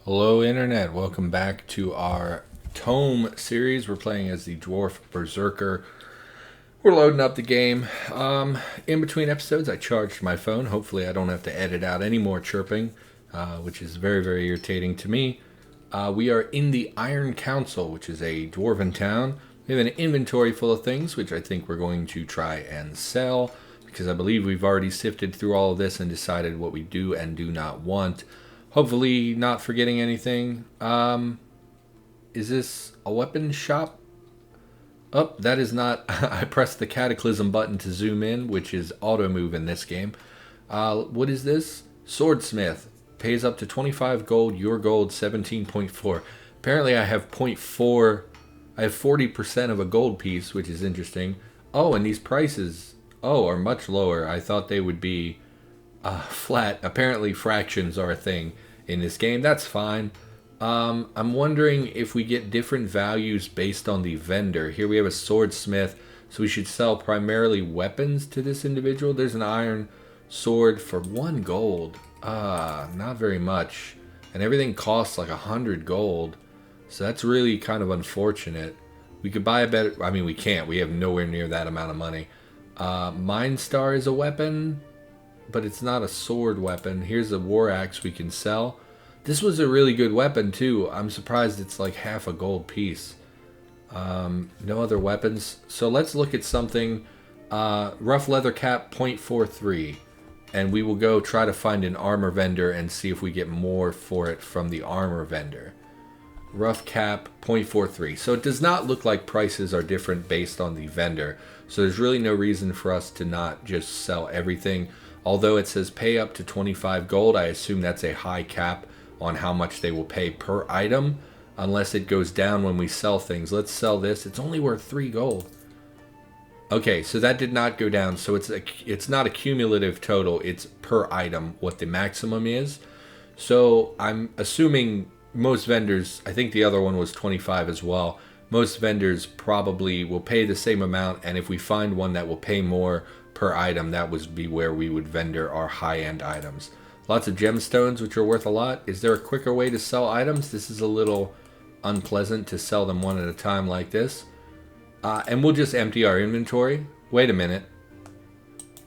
Hello Internet, welcome back to our ToME series. We're playing as the Dwarf Berserker. We're loading up the game. In between episodes I charged my phone. Hopefully I don't have to edit out any more chirping, which is very, very irritating to me. We are in the Iron Council, which is a dwarven town. We have an inventory full of things, which I think we're going to try and sell, because I believe we've already sifted through all of this and decided what we do and do not want. Hopefully not forgetting anything. Is this a weapon shop? Oh, that is not. I pressed the Cataclysm button to zoom in, which is auto move in this game. What is this? Swordsmith. Pays up to 25 gold, your gold 17.4. Apparently I have 0.4. I have 40% of a gold piece, which is interesting. Oh, and these prices, are much lower. I thought they would be flat. Apparently fractions are a thing in this game. That's fine. I'm wondering if we get different values based on the vendor. Here we have a swordsmith, so we should sell primarily weapons to this individual. There's an iron sword for 1 gold. Not very much. And everything costs like 100 gold. So that's really kind of unfortunate. We could buy a better... I mean, we can't. We have nowhere near that amount of money. Mind Star is a weapon, but it's not a sword weapon. Here's a war axe we can sell. This was a really good weapon too. I'm surprised it's like half a gold piece. No other weapons. So let's look at something. Rough leather cap 0.43. And we will go try to find an armor vendor and see if we get more for it from the armor vendor. Rough cap 0.43. So it does not look like prices are different based on the vendor. So there's really no reason for us to not just sell everything. Although it says pay up to 25 gold, I assume that's a high cap on how much they will pay per item, unless it goes down when we sell things. Let's sell this. It's only worth 3 gold. Okay, so that did not go down. So it's not a cumulative total. It's per item what the maximum is. So I'm assuming most vendors, I think the other one was 25 as well. Most vendors probably will pay the same amount, and if we find one that will pay more per item, that would be where we would vendor our high-end items. Lots of gemstones, which are worth a lot. Is there a quicker way to sell items? This is a little unpleasant to sell them one at a time like this. And we'll just empty our inventory. Wait a minute.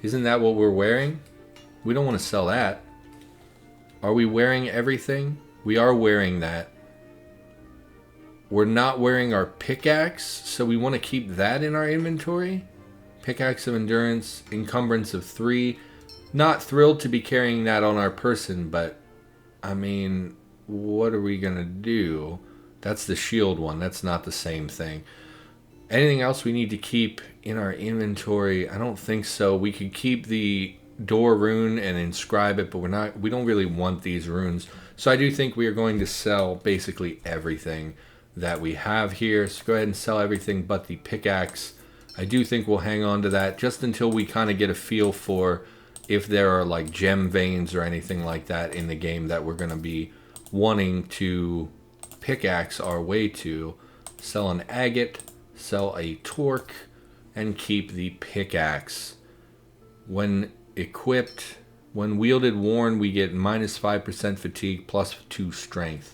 Isn't that what we're wearing? We don't want to sell that. Are we wearing everything? We are wearing that. We're not wearing our pickaxe, so we want to keep that in our inventory. Pickaxe of endurance, encumbrance of 3. Not thrilled to be carrying that on our person, but I mean, what are we gonna do? That's the shield one. That's not the same thing. Anything else we need to keep in our inventory? I don't think so. We could keep the door rune and inscribe it, but we don't really want these runes. So I do think we are going to sell basically everything that we have here. So go ahead and sell everything but the pickaxe. I do think we'll hang on to that just until we kind of get a feel for if there are like gem veins or anything like that in the game that we're going to be wanting to pickaxe our way to. Sell an agate, sell a torque, and keep the pickaxe. When equipped, when wielded worn, we get minus 5% fatigue plus 2 strength.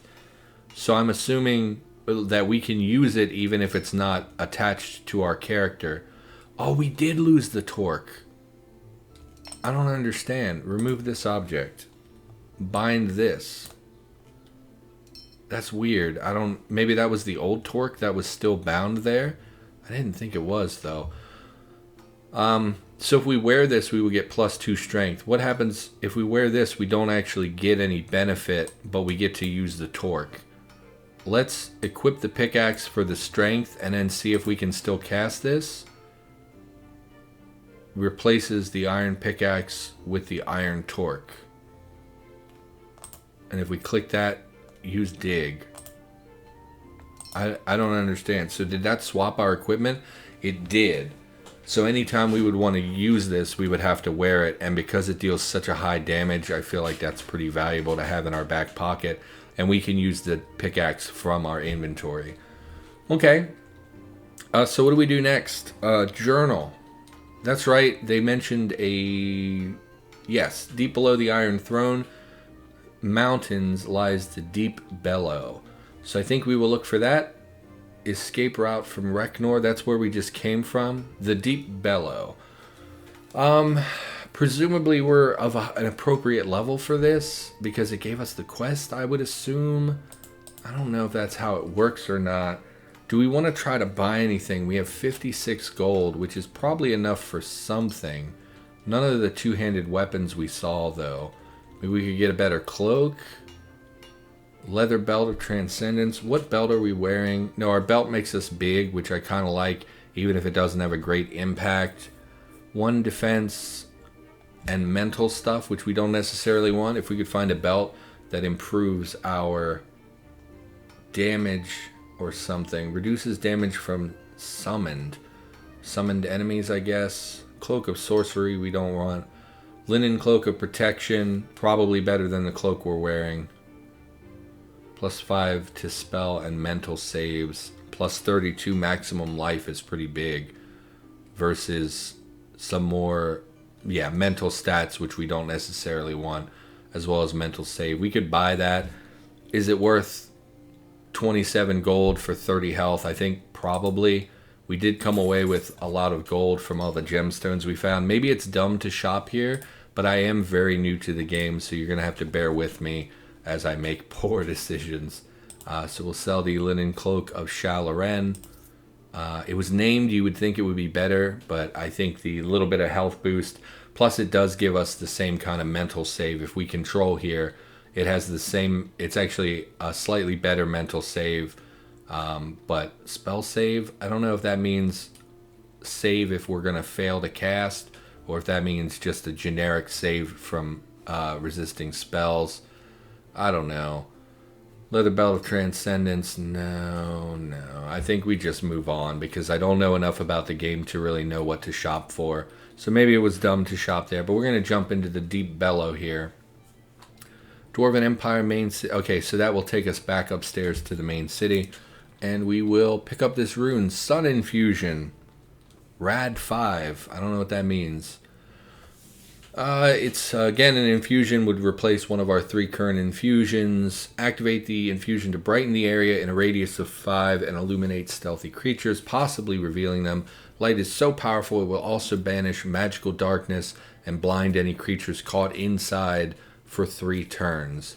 So I'm assuming that we can use it even if it's not attached to our character. Oh, we did lose the torque. I don't understand. Remove this object. Bind this. That's weird. Maybe that was the old torque that was still bound there. I didn't think it was though. So if we wear this, we will get plus 2 strength. What happens if we wear this? We don't actually get any benefit, but we get to use the torque. Let's equip the pickaxe for the strength and then see if we can still cast this. Replaces the iron pickaxe with the iron torque. And if we click that, use dig. I don't understand. So did that swap our equipment? It did. So anytime we would want to use this, we would have to wear it. And because it deals such a high damage, I feel like that's pretty valuable to have in our back pocket. And we can use the pickaxe from our inventory. Okay. So what do we do next? Journal. That's right. They mentioned yes, Deep Below the Iron Throne. mountains lies the Deep Bellow. So I think we will look for that. Escape route from Reknor. That's where we just came from. The Deep Bellow. Presumably we're of an appropriate level for this because it gave us the quest, I would assume. I don't know if that's how it works or not. Do we want to try to buy anything? We have 56 gold, which is probably enough for something. None of the two-handed weapons we saw, though. Maybe we could get a better cloak. Leather belt of transcendence. What belt are we wearing? No, our belt makes us big, which I kind of like, even if it doesn't have a great impact. 1 defense and mental stuff, which we don't necessarily want. If we could find a belt that improves our damage or something. Reduces damage from summoned enemies, I guess. Cloak of sorcery we don't want. Linen cloak of protection, probably better than the cloak we're wearing. +5 to spell and mental saves. +32 maximum life is pretty big. Versus some more, mental stats, which we don't necessarily want. As well as mental save. We could buy that. Is it worth 27 gold for 30 health? I think probably. We did come away with a lot of gold from all the gemstones we found. Maybe it's dumb to shop here, but I am very new to the game, so you're going to have to bear with me as I make poor decisions. So we'll sell the linen cloak of Shalaren. It was named, you would think it would be better, but I think the little bit of health boost, plus it does give us the same kind of mental save. If we control here, it has the same, it's actually a slightly better mental save, but spell save, I don't know if that means save if we're going to fail to cast, or if that means just a generic save from resisting spells. I don't know. Leather belt of transcendence, no. I think we just move on because I don't know enough about the game to really know what to shop for. So maybe it was dumb to shop there, but we're going to jump into the Deep Bellow here. Dwarven Empire main city. Okay, so that will take us back upstairs to the main city. And we will pick up this rune, Sun Infusion. Rad 5. I don't know what that means. It's, again, an infusion would replace one of our 3 current infusions. Activate the infusion to brighten the area in a radius of 5 and illuminate stealthy creatures, possibly revealing them. Light is so powerful it will also banish magical darkness and blind any creatures caught inside for 3 turns.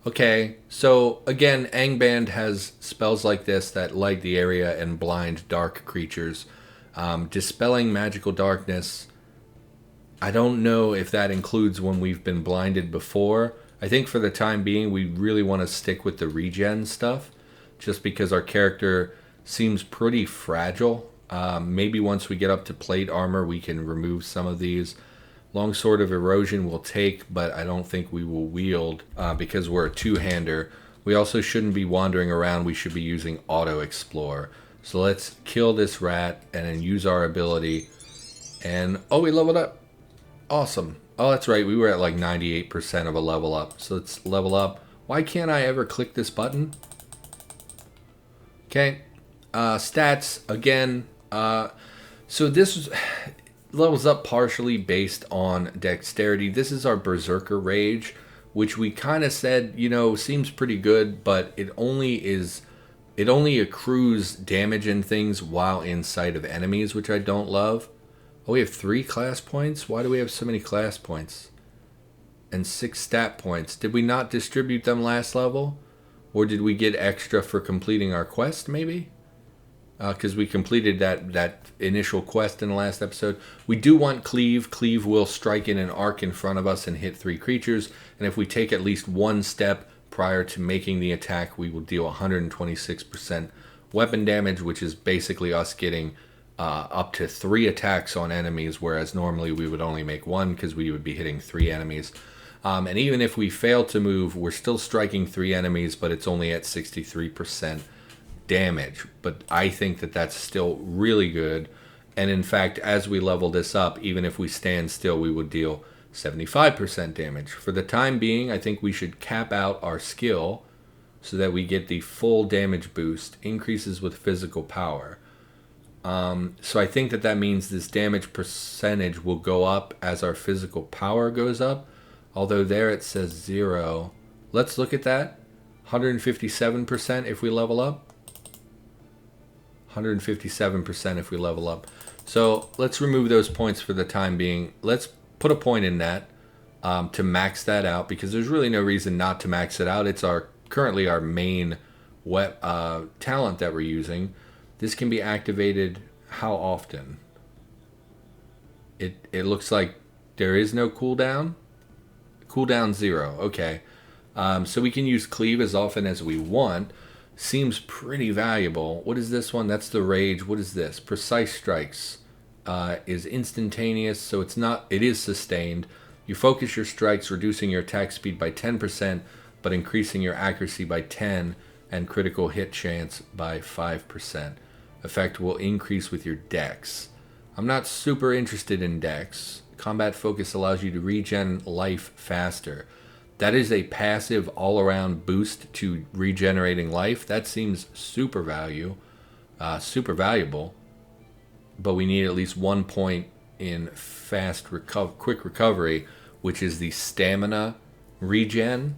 Okay, so again, Angband has spells like this that light the area and blind dark creatures. Dispelling magical darkness, I don't know if that includes when we've been blinded before. I think for the time being, we really want to stick with the regen stuff, just because our character seems pretty fragile. Maybe once we get up to plate armor, we can remove some of these. Longsword of Erosion we'll take, but I don't think we will wield because we're a two-hander. We also shouldn't be wandering around. We should be using Auto Explore. So let's kill this rat and then use our ability. And, oh, we leveled up. Awesome. Oh, that's right. We were at like 98% of a level up. So let's level up. Why can't I ever click this button? Okay. Stats, again. So this levels up partially based on dexterity. This is our Berserker Rage, which we kind of said, seems pretty good, but it only accrues damage and things while in sight of enemies, which I don't love. Oh, we have 3 class points? Why do we have so many class points? And 6 stat points. Did we not distribute them last level? Or did we get extra for completing our quest, maybe? Because we completed that initial quest in the last episode. We do want Cleave. Cleave will strike in an arc in front of us and hit 3 creatures. And if we take at least 1 step prior to making the attack, we will deal 126% weapon damage, which is basically us getting up to 3 attacks on enemies, whereas normally we would only make 1 because we would be hitting 3 enemies. And even if we fail to move, we're still striking 3 enemies, but it's only at 63% damage. But I think that that's still really good. And in fact, as we level this up, even if we stand still, we would deal 75% damage. For the time being, I think we should cap out our skill so that we get the full damage boost, increases with physical power. So I think that means this damage percentage will go up as our physical power goes up. Although there it says 0. Let's look at that. 157% if we level up. 157% if we level up. So let's remove those points for the time being. Let's put a point in that to max that out, because there's really no reason not to max it out. It's currently our main talent that we're using. This can be activated how often? It looks like there is no cooldown. Cooldown 0. Okay. So we can use cleave as often as we want. Seems pretty valuable. What is this one? That's the rage. What is this? Precise strikes is instantaneous, so it is sustained. You focus your strikes, reducing your attack speed by 10%, but increasing your accuracy by 10 and critical hit chance by 5%. Effect will increase with your dex. I'm not super interested in dex. Combat focus allows you to regen life faster. That is a passive all-around boost to regenerating life. That seems super valuable. But we need at least 1 point in quick recovery, which is the stamina regen.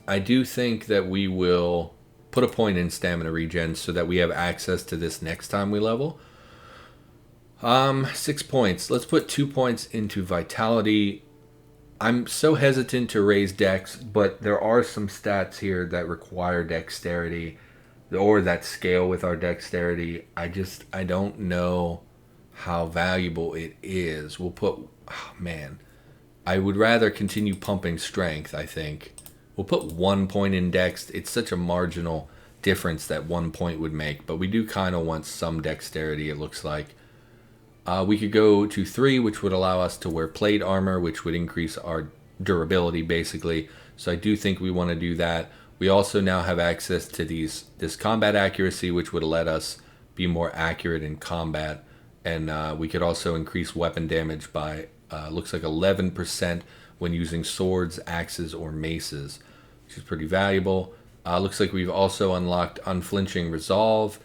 I do think that we will put a point in stamina regen so that we have access to this next time we level. 6 points. Let's put 2 points into vitality. I'm so hesitant to raise dex, but there are some stats here that require dexterity, or that scale with our dexterity. I don't know how valuable it is. We'll put, I would rather continue pumping strength, I think. We'll put 1 point in dex. It's such a marginal difference that 1 point would make, but we do kind of want some dexterity, it looks like. We could go to 3, which would allow us to wear plate armor, which would increase our durability, basically. So I do think we want to do that. We also now have access to this combat accuracy, which would let us be more accurate in combat. And we could also increase weapon damage by, looks like 11% when using swords, axes, or maces, which is pretty valuable. Looks like we've also unlocked Unflinching Resolve.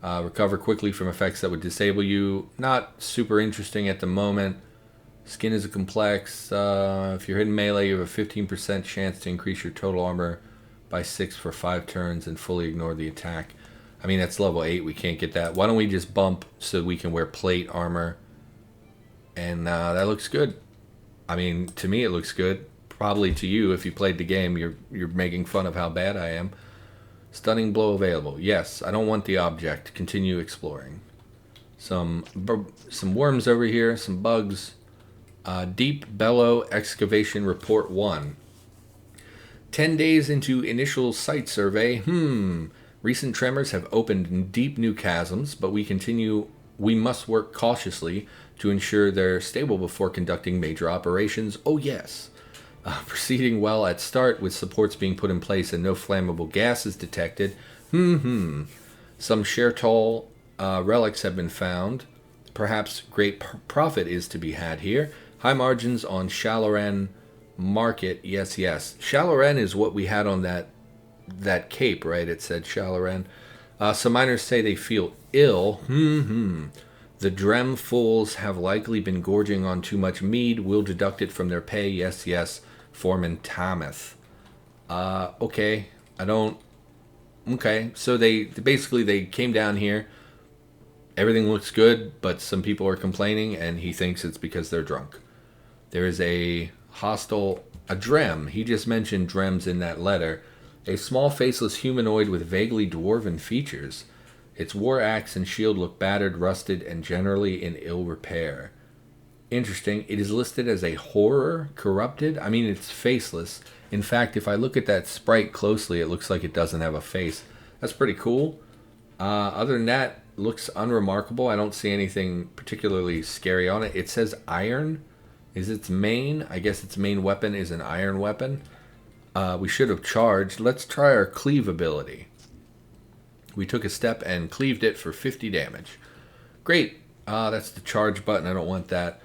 Recover quickly from effects that would disable you. Not super interesting at the moment. Skin is a complex. If you're hitting melee, you have a 15% chance to increase your total armor by 6 for 5 turns and fully ignore the attack. I mean, that's level 8. We can't get that. Why don't we just bump so we can wear plate armor? And that looks good. I mean, to me it looks good. Probably to you, if you played the game, you're making fun of how bad I am. Stunning blow available. Yes, I don't want the object. Continue exploring. Some worms over here. Some bugs. Deep Bellow excavation report 1. 10 days into initial site survey. Recent tremors have opened deep new chasms, but we must work cautiously to ensure they're stable before conducting major operations. Oh yes. Proceeding well at start, with supports being put in place and no flammable gases detected. Some Shertol relics have been found. Perhaps great profit is to be had here. High margins on Shaloran market. Yes. Shaloran is what we had on that cape, right? It said Shaloran. Some miners say they feel ill. The Drem fools have likely been gorging on too much mead. We'll deduct it from their pay. Yes. Foreman Tameth. Okay. Okay. So they came down here. Everything looks good, but some people are complaining, and he thinks it's because they're drunk. There is a Drem. He just mentioned Drems in that letter. A small faceless humanoid with vaguely dwarven features. Its war axe and shield look battered, rusted, and generally in ill repair. Interesting. It is listed as a horror, corrupted. I mean, it's faceless. In fact, if I look at that sprite closely, it looks like it doesn't have a face. That's pretty cool. Other than that, looks unremarkable. I don't see anything particularly scary on it. It says iron is its main. I guess its main weapon is an iron weapon. We should have charged. Let's try our cleave ability. We took a step and cleaved it for 50 damage. Great. That's the charge button. I don't want that.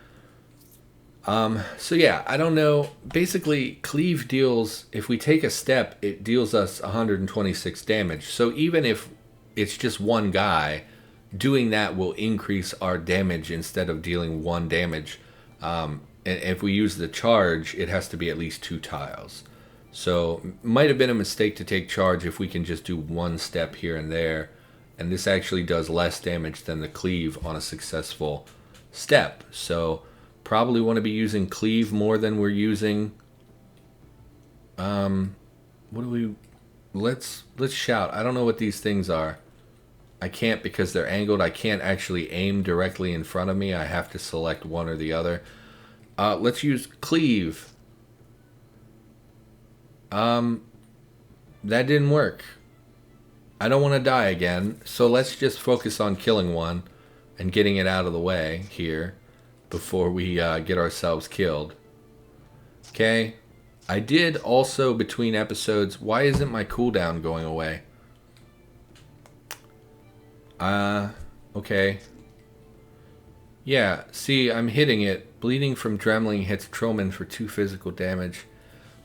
So yeah, I don't know. Basically, cleave deals, if we take a step, it deals us 126 damage. So even if it's just one guy, doing that will increase our damage instead of dealing 1 damage. And if we use the charge, it has to be at least 2 tiles. So might have been a mistake to take charge if we can just do one step here and there. And this actually does less damage than the cleave on a successful step. So probably want to be using cleave more than we're using. What do we... Let's shout. I don't know what these things are. I can't because they're angled. I can't actually aim directly in front of me. I have to select one or the other. Let's use cleave. That didn't work. I don't want to die again, so let's just focus on killing one and getting it out of the way here before we get ourselves killed. Okay. I did also, between episodes... Why isn't my cooldown going away? Okay. Yeah, see, I'm hitting it. Bleeding from Dremling hits Trilman for 2 physical damage.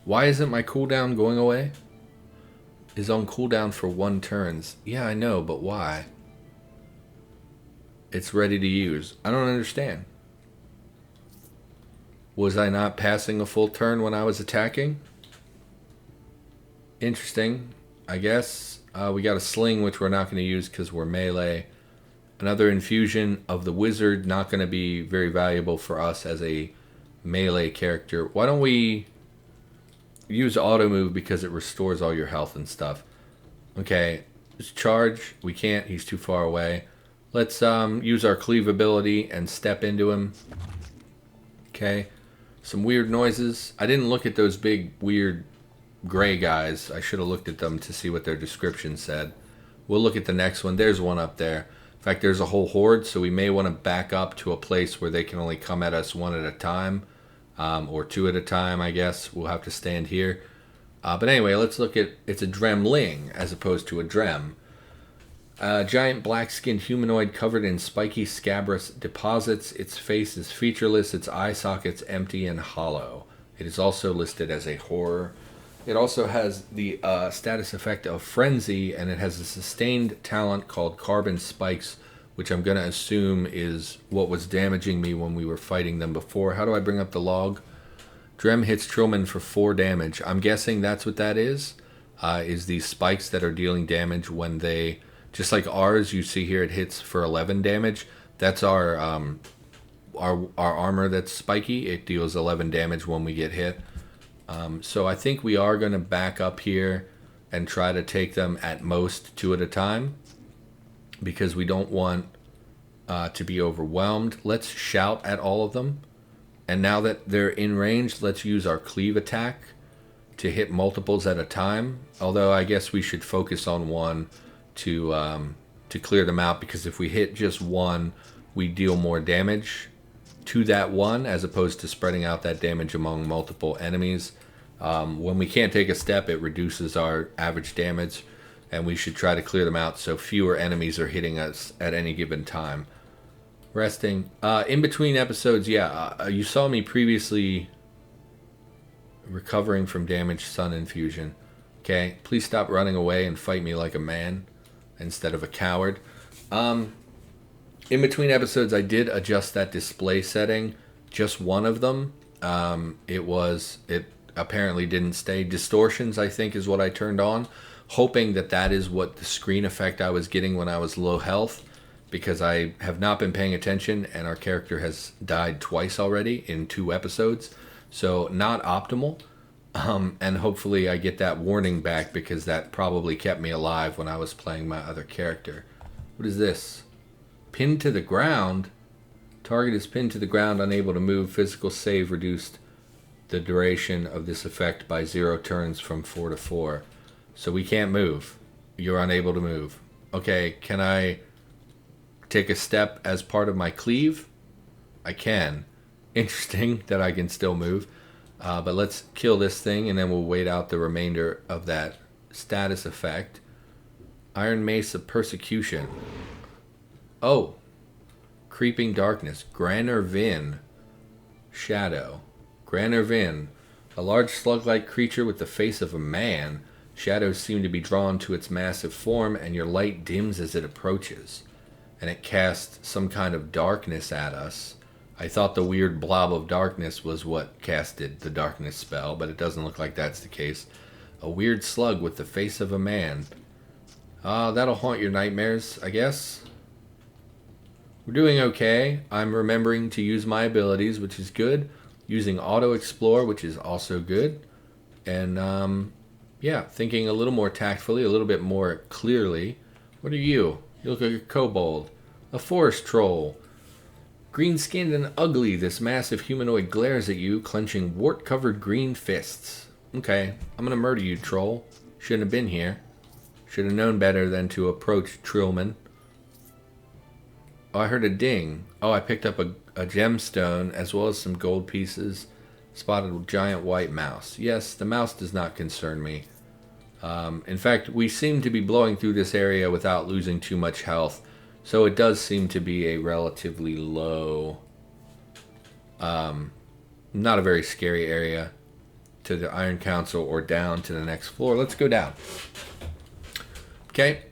Why isn't my cooldown going away? Is on cooldown for 1 turns. Yeah, I know, but why? It's ready to use. I don't understand. Was I not passing a full turn when I was attacking? Interesting. I guess we got a sling, which we're not going to use because we're melee. Another infusion of the wizard, not going to be very valuable for us as a melee character. Why don't we use auto move because it restores all your health and stuff. Okay, just charge. We can't. He's too far away. Let's use our cleave ability and step into him. Okay. Some weird noises. I didn't look at those big, weird, gray guys. I should have looked at them to see what their description said. We'll look at the next one. There's one up there. In fact, there's a whole horde, so we may want to back up to a place where they can only come at us 1 at a time. Or 2 at a time, I guess. We'll have to stand here. But anyway, let's look at... It's a Dremling as opposed to a Drem. A giant black-skinned humanoid covered in spiky scabrous deposits. Its face is featureless, its eye sockets empty and hollow. It is also listed as a horror. It also has the status effect of Frenzy, and it has a sustained talent called Carbon Spikes, which I'm going to assume is what was damaging me when we were fighting them before. How do I bring up the log? Drem hits Trilman for 4 damage. I'm guessing that's what that is these spikes that are dealing damage when they... Just like ours, you see here it hits for 11 damage. That's our armor that's spiky. It deals 11 damage when we get hit. So I think we are going to back up here and try to take them at most 2 at a time, because we don't want to be overwhelmed. Let's shout at all of them. And now that they're in range, let's use our cleave attack to hit multiples at a time. Although I guess we should focus on one to clear them out, because if we hit just one, we deal more damage to that one as opposed to spreading out that damage among multiple enemies. When we can't take a step, it reduces our average damage, and we should try to clear them out so fewer enemies are hitting us at any given time. Resting. In between episodes, yeah, you saw me previously recovering from damage sun infusion. Okay, please stop running away and fight me like a man instead of a coward. In between episodes, I did adjust that display setting. Just one of them. It apparently didn't stay. Distortions, I think, is what I turned on, hoping that that is what the screen effect I was getting when I was low health, because I have not been paying attention and our character has died twice already in 2 episodes. So not optimal. And hopefully I get that warning back, because that probably kept me alive when I was playing my other character. What is this? Pinned to the ground? Target is pinned to the ground, unable to move. Physical save reduced the duration of this effect by 0 turns from 4 to 4. So we can't move. You're unable to move. Okay, can I take a step as part of my cleave? I can. Interesting that I can still move. But let's kill this thing, and then we'll wait out the remainder of that status effect. Iron Mace of Persecution. Oh. Creeping Darkness. Granervin. Shadow. Granervin. A large slug-like creature with the face of a man. Shadows seem to be drawn to its massive form, and your light dims as it approaches. And it casts some kind of darkness at us. I thought the weird blob of darkness was what casted the darkness spell, but it doesn't look like that's the case. A weird slug with the face of a man. That'll haunt your nightmares, I guess. We're doing okay. I'm remembering to use my abilities, which is good. Using auto explore, which is also good. And yeah, thinking a little more tactfully, a little bit more clearly. What are you? You look like a kobold. A forest troll. Green-skinned and ugly, this massive humanoid glares at you, clenching wart-covered green fists. Okay, I'm gonna murder you, troll. Shouldn't have been here. Should have known better than to approach Trilman. Oh, I heard a ding. Oh, I picked up a gemstone as well as some gold pieces. Spotted a giant white mouse. Yes, the mouse does not concern me. In fact, we seem to be blowing through this area without losing too much health. So it does seem to be a relatively low, not a very scary area to the Iron Council or down to the next floor. Let's go down. Okay,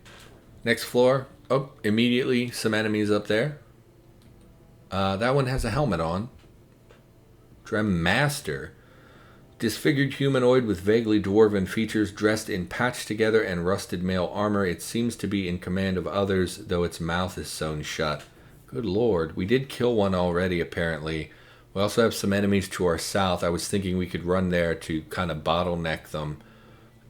next floor. Oh, immediately some enemies up there. That one has a helmet on. Drem Master. Disfigured humanoid with vaguely dwarven features, dressed in patched together and rusted mail armor. It seems to be in command of others, though its mouth is sewn shut. Good lord. We did kill one already, apparently. We also have some enemies to our south. I was thinking we could run there to kind of bottleneck them.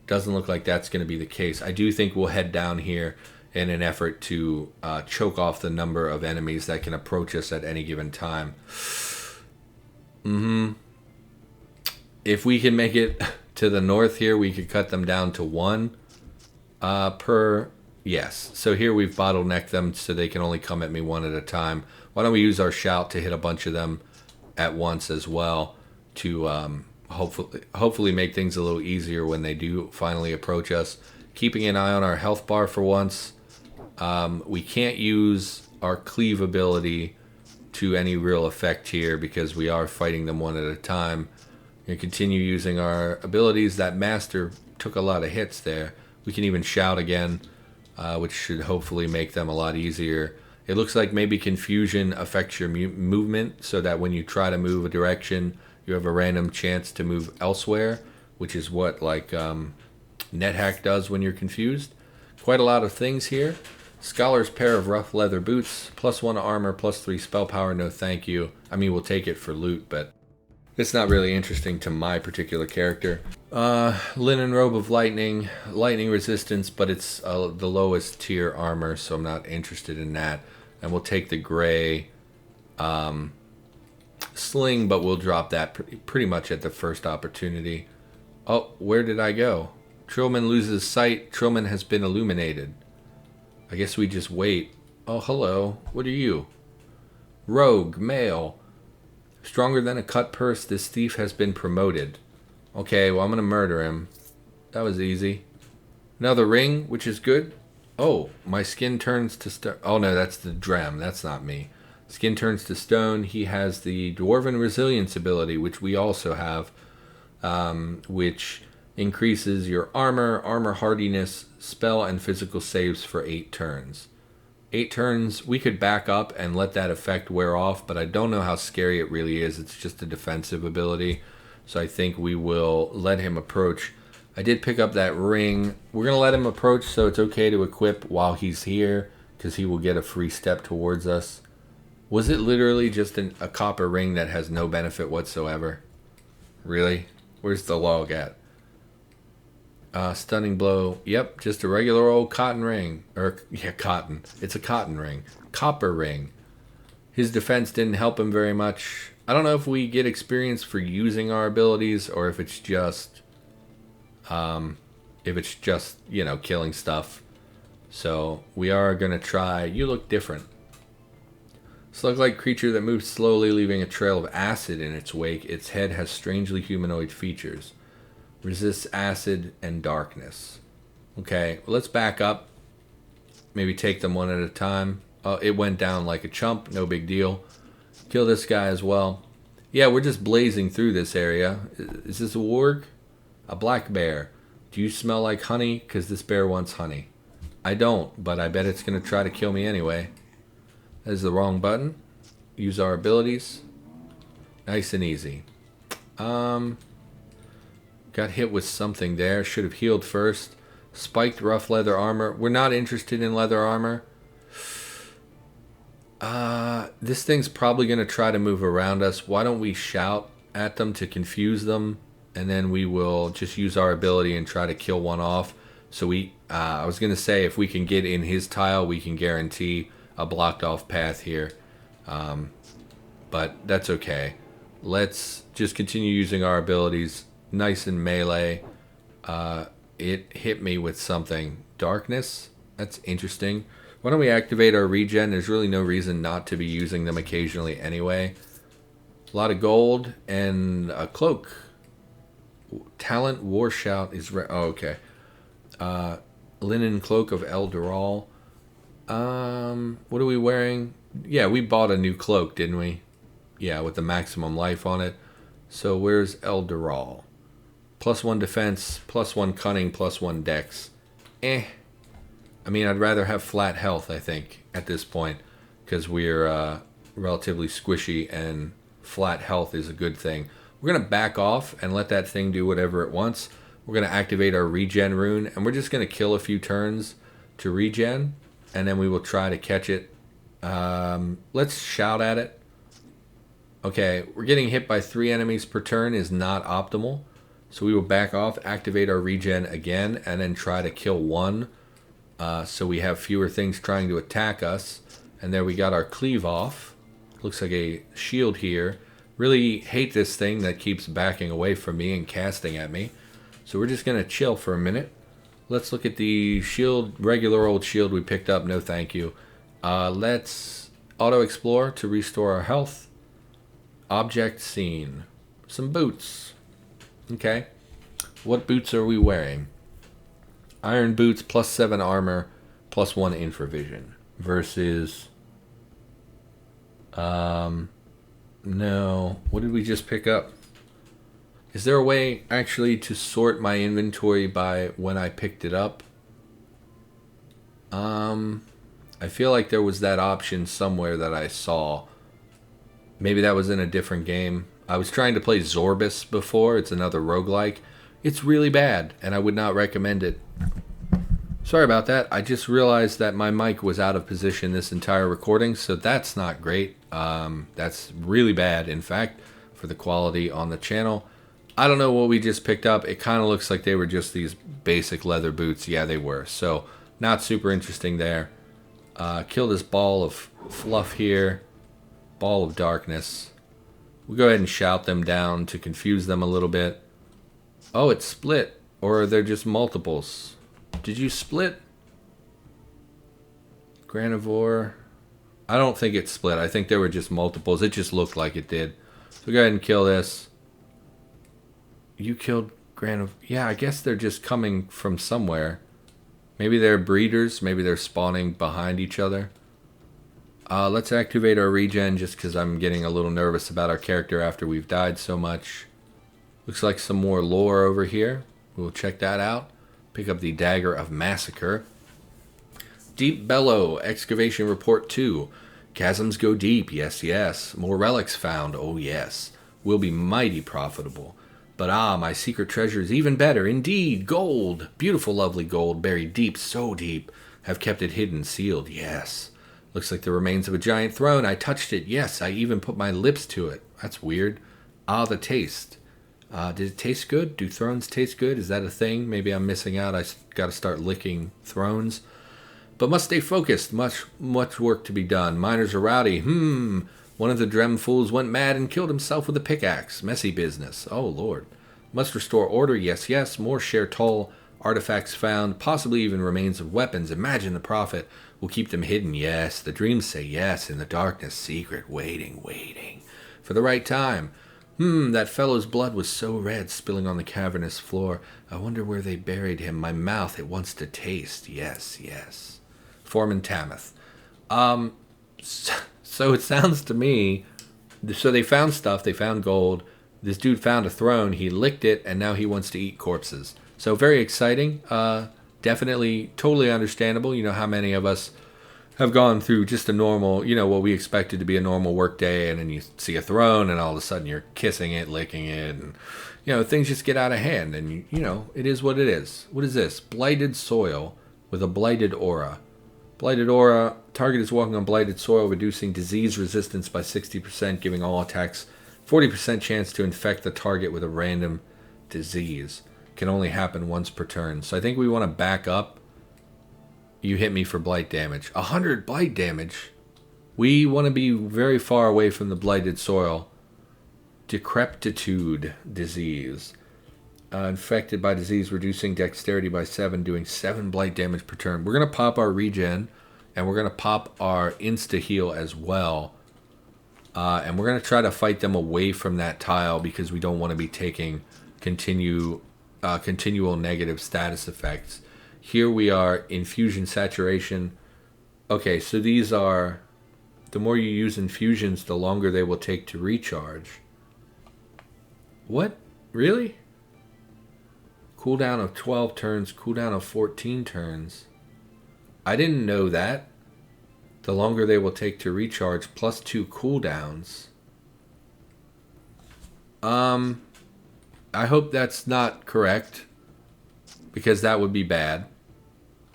Doesn't look like that's going to be the case. I do think we'll head down here in an effort to choke off the number of enemies that can approach us at any given time. If we can make it to the north here, we could cut them down to one per... Yes. So here we've bottlenecked them so they can only come at me one at a time. Why don't we use our shout to hit a bunch of them at once as well to hopefully make things a little easier when they do finally approach us. Keeping an eye on our health bar for once. We can't use our cleave ability to any real effect here because we are fighting them one at a time. We're going to continue using our abilities. That master took a lot of hits there. We can even shout again, which should hopefully make them a lot easier. It looks like maybe confusion affects your movement so that when you try to move a direction, you have a random chance to move elsewhere, which is what like NetHack does when you're confused. Quite a lot of things here. Scholar's pair of rough leather boots, +1 armor, +3 spell power, no thank you. I mean, we'll take it for loot, but it's not really interesting to my particular character. Linen robe of lightning resistance, but it's the lowest tier armor, so I'm not interested in that. And we'll take the gray sling, but we'll drop that pretty much at the first opportunity. Oh, where did I go? Trilman loses sight. Trilman has been illuminated. I guess we just wait. Oh, hello. What are you? Rogue, male. Stronger than a cut purse, this thief has been promoted. Okay, well, I'm going to murder him. That was easy. Another ring, which is good. Oh, my skin turns to stone. Oh, no, that's the Drem. That's not me. Skin turns to stone. He has the Dwarven Resilience ability, which we also have, which increases your armor hardiness, spell, and physical saves for 8 turns. 8 turns, we could back up and let that effect wear off, but I don't know how scary it really is. It's just a defensive ability, so I think we will let him approach. I did pick up that ring. We're going to let him approach, so it's okay to equip while he's here, because he will get a free step towards us. Was it literally just a copper ring that has no benefit whatsoever? Really? Where's the log at? Stunning blow. Yep, just a regular old cotton ring. Cotton. It's a cotton ring. Copper ring. His defense didn't help him very much. I don't know if we get experience for using our abilities or if it's just, killing stuff. So we are going to try. You look different. Slug-like creature that moves slowly, leaving a trail of acid in its wake. Its head has strangely humanoid features. Resists acid and darkness. Okay, well, let's back up. Maybe take them one at a time. Oh, it went down like a chump. No big deal. Kill this guy as well. Yeah, we're just blazing through this area. Is this a warg? A black bear. Do you smell like honey? Because this bear wants honey. I don't, but I bet it's going to try to kill me anyway. That is the wrong button. Use our abilities. Nice and easy. Got hit with something there. Should have healed first. Spiked rough leather armor. We're not interested in leather armor. This thing's probably going to try to move around us. Why don't we shout at them to confuse them, and then we will just use our ability and try to kill one off. So I was going to say, if we can get in his tile, we can guarantee a blocked off path here. But that's okay. Let's just continue using our abilities. Nice and melee. It hit me with something. Darkness? That's interesting. Why don't we activate our regen? There's really no reason not to be using them occasionally anyway. A lot of gold and a cloak. Talent War Shout is... okay. Linen Cloak of Elderal. What are we wearing? Yeah, we bought a new cloak, didn't we? Yeah, with the maximum life on it. So where's Elderal? +1 defense, +1 cunning, +1 dex. I mean, I'd rather have flat health, I think, at this point. Because we're relatively squishy and flat health is a good thing. We're going to back off and let that thing do whatever it wants. We're going to activate our regen rune. And we're just going to kill a few turns to regen. And then we will try to catch it. Let's shout at it. Okay, we're getting hit by 3 enemies per turn is not optimal. So we will back off, activate our regen again, and then try to kill one. So we have fewer things trying to attack us. And there we got our cleave off. Looks like a shield here. Really hate this thing that keeps backing away from me and casting at me. So we're just going to chill for a minute. Let's look at the shield, regular old shield we picked up. No thank you. Let's auto-explore to restore our health. Object seen. Some boots. Okay. What boots are we wearing? Iron boots, +7 armor, +1 infravision. Versus... no. What did we just pick up? Is there a way actually to sort my inventory by when I picked it up? I feel like there was that option somewhere that I saw. Maybe that was in a different game. I was trying to play Zorbus before. It's another roguelike. It's really bad, and I would not recommend it. Sorry about that. I just realized that my mic was out of position this entire recording, so that's not great. That's really bad, in fact, for the quality on the channel. I don't know what we just picked up. It kind of looks like they were just these basic leather boots. Yeah, they were. So, not super interesting there. Kill this ball of fluff here. Ball of darkness. We'll go ahead and shout them down to confuse them a little bit. Oh, it's split. Or they're just multiples. Did you split? Granivore. I don't think it's split. I think they were just multiples. It just looked like it did. So go ahead and kill this. You killed Granivore. Yeah, I guess they're just coming from somewhere. Maybe they're breeders. Maybe they're spawning behind each other. Let's activate our regen just because I'm getting a little nervous about our character after we've died so much. Looks like some more lore over here. We'll check that out. Pick up the Dagger of Massacre. Deep Bellow, Excavation Report 2. Chasms go deep, yes, yes. More relics found, oh yes. Will be mighty profitable. But my secret treasure is even better, indeed. Gold, beautiful lovely gold, buried deep, so deep. Have kept it hidden, sealed, yes. Looks like the remains of a giant throne. I touched it, yes. I even put my lips to it. That's weird. The taste. Did it taste good? Do thrones taste good? Is that a thing? Maybe I'm missing out. I got to start licking thrones. But must stay focused. Much work to be done. Miners are rowdy. One of the Drem fools went mad and killed himself with a pickaxe. Messy business. Oh, Lord. Must restore order. Yes, yes. More share toll. Artifacts found. Possibly even remains of weapons. Imagine the profit. We'll keep them hidden. Yes. The dreams say yes. In the darkness, secret. Waiting. For the right time. That fellow's blood was so red, spilling on the cavernous floor. I wonder where they buried him. My mouth, it wants to taste. Yes, yes. Foreman Tameth. So it sounds to me, so they found stuff, they found gold. This dude found a throne, he licked it, and now he wants to eat corpses. So very exciting. Definitely, totally understandable. You know how many of us have gone through just a normal, what we expected to be a normal work day, and then you see a throne, and all of a sudden you're kissing it, licking it, and things just get out of hand, and it is what it is. What is this? Blighted soil with a blighted aura. Blighted aura. Target is walking on blighted soil, reducing disease resistance by 60%, giving all attacks 40% chance to infect the target with a random disease. Can only happen once per turn. So I think we want to back up. You hit me for blight damage. 100 blight damage. We want to be very far away from the blighted soil. Decrepitude disease. Infected by disease, reducing dexterity by 7, doing 7 blight damage per turn. We're going to pop our regen, and we're going to pop our insta-heal as well. And we're going to try to fight them away from that tile because we don't want to be taking continual negative status effects. Here we are, infusion saturation. Okay, so these are, the more you use infusions, the longer they will take to recharge. What? Really? Cooldown of 12 turns, cooldown of 14 turns. I didn't know that. The longer they will take to recharge, plus 2 cooldowns. I hope that's not correct, because that would be bad.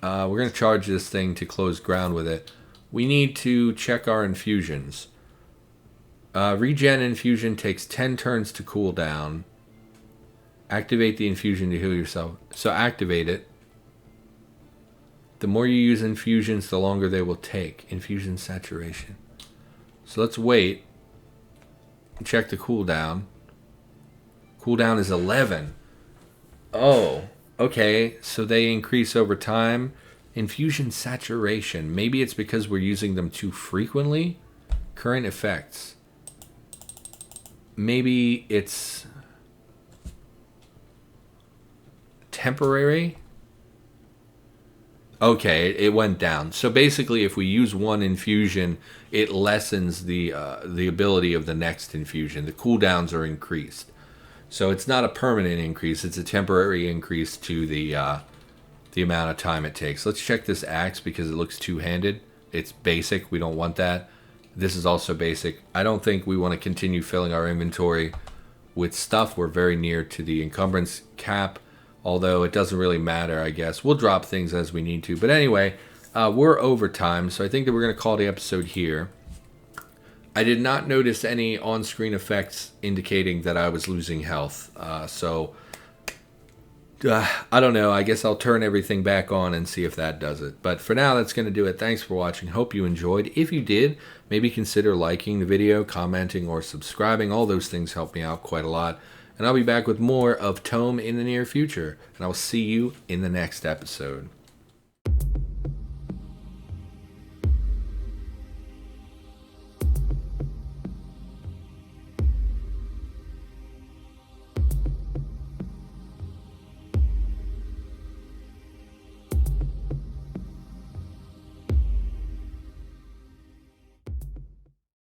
We're going to charge this thing to close ground with it. We need to check our infusions. Regen infusion takes 10 turns to cool down. Activate the infusion to heal yourself. So activate it. The more you use infusions, the longer they will take. Infusion saturation. So let's wait. Check the cooldown. Cooldown is 11. Oh, okay. So they increase over time. Infusion saturation. Maybe it's because we're using them too frequently. Current effects. Maybe it's temporary. Okay, it went down. So basically, if we use one infusion, it lessens the ability of the next infusion. The cooldowns are increased. So it's not a permanent increase. It's a temporary increase to the amount of time it takes. Let's check this axe because it looks two-handed. It's basic. We don't want that. This is also basic. I don't think we want to continue filling our inventory with stuff. We're very near to the encumbrance cap. Although it doesn't really matter, I guess. We'll drop things as we need to. But anyway, we're over time, so I think that we're going to call the episode here. I did not notice any on-screen effects indicating that I was losing health. I don't know. I guess I'll turn everything back on and see if that does it. But for now, that's going to do it. Thanks for watching. Hope you enjoyed. If you did, maybe consider liking the video, commenting, or subscribing. All those things help me out quite a lot. And I'll be back with more of ToME in the near future. And I will see you in the next episode.